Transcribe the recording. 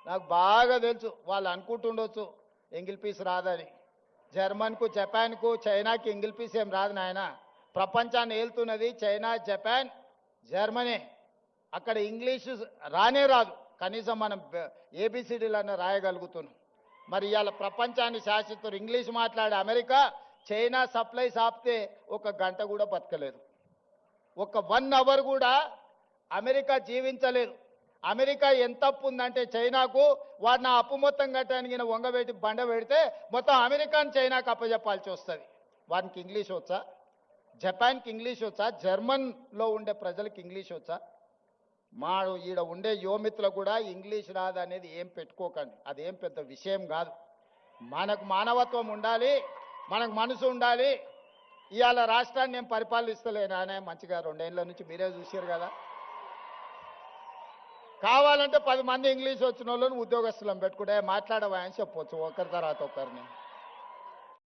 నాకు బాగా తెలుసు వాళ్ళు అనుకుంటుండొచ్చు ఎంగిల్ పీస్ రాదని. జర్మన్కు జపాన్కు చైనాకి ఎంగిల్ పీస్ ఏం రాదు నాయన. ప్రపంచాన్ని ఏలుతున్నది చైనా, జపాన్, జర్మనీ. అక్కడ ఇంగ్లీషు రానే రాదు, కనీసం మనం ఏబిసిడీలన్నా రాయగలుగుతున్నాం. మరి ఇవాళ ప్రపంచాన్ని శాసిస్తారు ఇంగ్లీష్ మాట్లాడే అమెరికా. చైనా సప్లైస్ ఆపితే ఒక గంట కూడా బతకలేదు, ఒక 1 అవర్ కూడా అమెరికా జీవించలేదు. అమెరికా ఎంత అప్పు ఉందంటే చైనాకు, వాడిని ఆ అప్పు మొత్తం కట్టడానికి వంగబెట్టి బండ పెడితే మొత్తం అమెరికాని చైనాకు అప్పచెప్పాల్సి వస్తుంది. వానికి ఇంగ్లీష్ వచ్చా? జపాన్కి ఇంగ్లీష్ వచ్చా? జర్మన్లో ఉండే ప్రజలకు ఇంగ్లీష్ వచ్చా? మా ఈడ ఉండే యువమిత్రులు కూడా ఇంగ్లీష్ రాదు అనేది ఏం పెట్టుకోకండి, అదేం పెద్ద విషయం కాదు. మనకు మానవత్వం ఉండాలి, మనకు మనసు ఉండాలి. ఇవాళ రాష్ట్రాన్ని నేను పరిపాలిస్తలేనానే మంచిగా 2 ఏళ్ళ నుంచి మీరే చూశారు కదా. కావాలంటే 10 మంది ఇంగ్లీష్ వచ్చిన వాళ్ళని ఉద్యోగస్తులను పెట్టుకుంటే మాట్లాడవా అని చెప్పొచ్చు ఒకరి తర్వాత ఒకరిని.